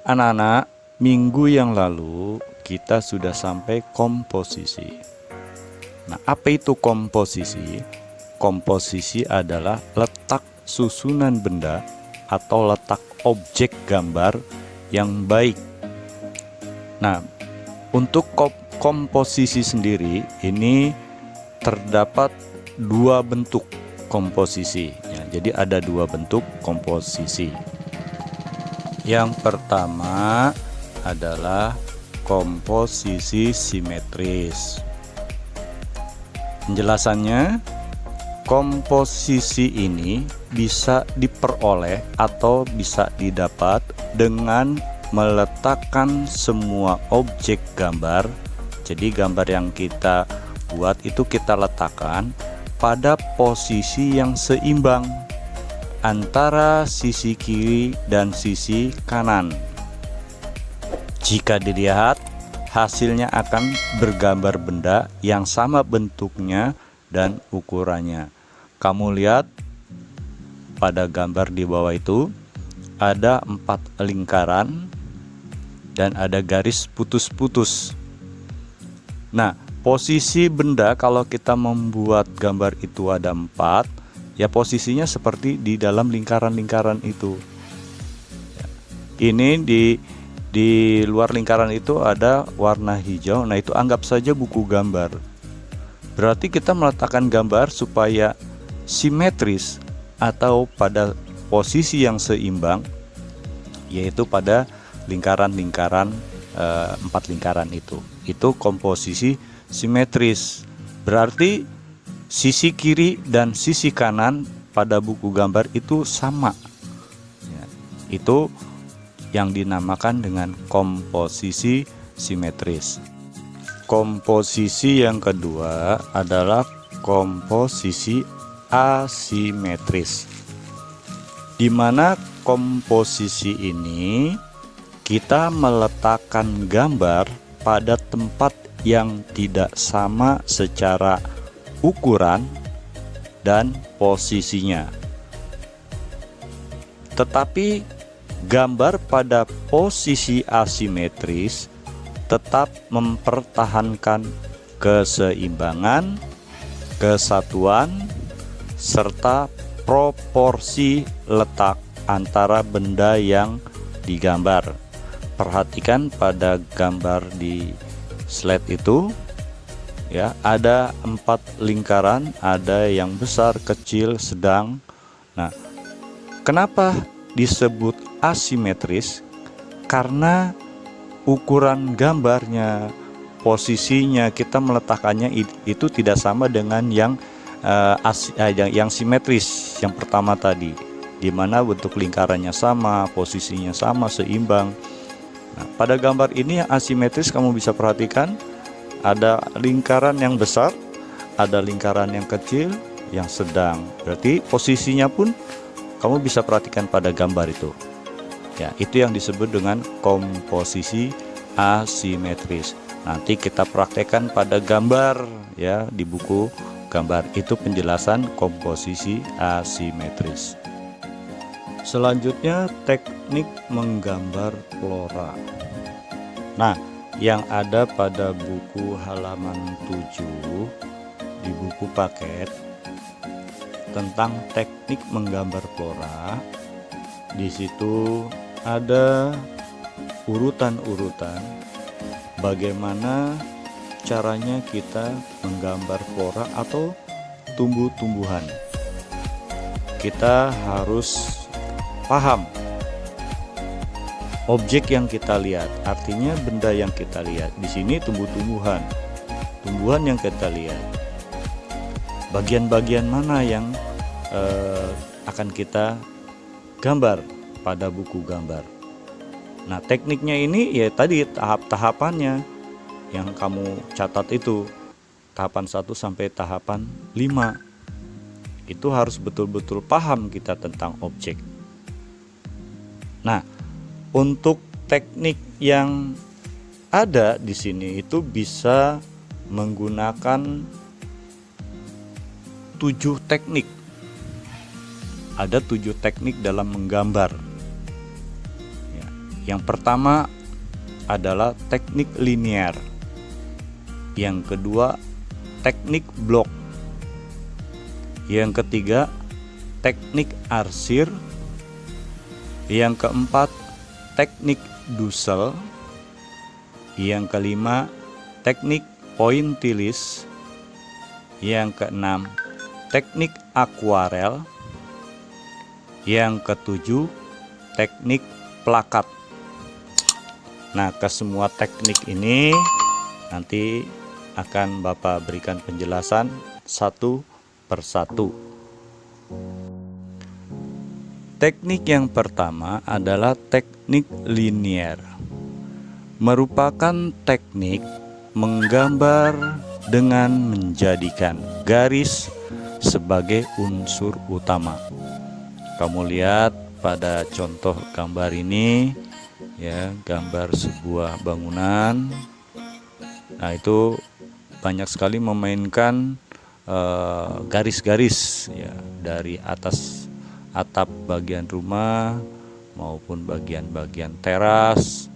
Anak-anak, minggu yang lalu kita sudah sampai komposisi. Nah, apa itu komposisi? Komposisi adalah letak susunan benda atau letak objek gambar yang baik. Nah, untuk komposisi sendiri ini terdapat dua bentuk komposisi ya, jadi ada dua bentuk komposisi. Yang pertama adalah komposisi simetris. Penjelasannya, komposisi ini bisa diperoleh atau bisa didapat dengan meletakkan semua objek gambar. Jadi gambar yang kita buat itu kita letakkan pada posisi yang seimbang antara sisi kiri dan sisi kanan. Jika dilihat, hasilnya akan bergambar benda yang sama bentuknya dan ukurannya. Kamu lihat pada gambar di bawah itu ada 4 lingkaran dan ada garis putus-putus. Nah, posisi benda kalau kita membuat gambar itu ada 4, ya posisinya seperti di dalam lingkaran-lingkaran itu. Ini di luar lingkaran itu ada warna hijau. Nah, itu anggap saja buku gambar. Berarti kita meletakkan gambar supaya simetris atau pada posisi yang seimbang, yaitu pada lingkaran-lingkaran 4 lingkaran itu. Itu komposisi simetris. Berarti sisi kiri dan sisi kanan pada buku gambar itu sama ya, itu yang dinamakan dengan komposisi simetris. Komposisi yang kedua adalah komposisi asimetris, di mana komposisi ini kita meletakkan gambar pada tempat yang tidak sama secara ukuran dan posisinya. Tetapi gambar pada posisi asimetris tetap mempertahankan keseimbangan, kesatuan, serta proporsi letak antara benda yang digambar. Perhatikan pada gambar di slide itu ya, ada 4 lingkaran, ada yang besar, kecil, sedang. Nah, kenapa disebut asimetris? Karena ukuran gambarnya, posisinya, kita meletakkannya itu tidak sama dengan yang simetris yang pertama tadi, di mana bentuk lingkarannya sama, posisinya sama, seimbang. Nah, pada gambar ini yang asimetris kamu bisa perhatikan ada lingkaran yang besar, ada lingkaran yang kecil, yang sedang. Berarti posisinya pun kamu bisa perhatikan pada gambar itu. Ya, itu yang disebut dengan komposisi asimetris. Nanti kita praktekkan pada gambar ya, di buku gambar. Itu penjelasan komposisi asimetris. Selanjutnya teknik menggambar flora. Nah, yang ada pada buku halaman 7 di buku paket tentang teknik menggambar flora. Di situ ada urutan-urutan bagaimana caranya kita menggambar flora atau tumbuh-tumbuhan. Kita harus paham objek yang kita lihat, artinya benda yang kita lihat. Di sini tumbuh-tumbuhan, tumbuhan yang kita lihat. Bagian-bagian mana yang akan kita gambar pada buku gambar. Nah, tekniknya ini ya tadi tahap-tahapannya yang kamu catat itu, tahapan 1 sampai tahapan 5. Itu harus betul-betul paham kita tentang objek. Nah, untuk teknik yang ada di sini itu bisa menggunakan 7 teknik. Ada 7 teknik dalam menggambar. Ya, Yang pertama adalah teknik linier, yang kedua teknik blok, yang ketiga teknik arsir, yang keempat teknik dusel, yang kelima teknik pointillis, yang keenam teknik akuarel, yang ketujuh teknik plakat. Nah, ke semua teknik ini nanti akan Bapak berikan penjelasan satu persatu. Teknik yang pertama adalah teknik linier. Merupakan teknik menggambar dengan menjadikan garis sebagai unsur utama. Kamu lihat pada contoh gambar ini, ya, gambar sebuah bangunan. Nah, itu banyak sekali memainkan garis-garis, ya, dari atas atap bagian rumah maupun bagian-bagian teras.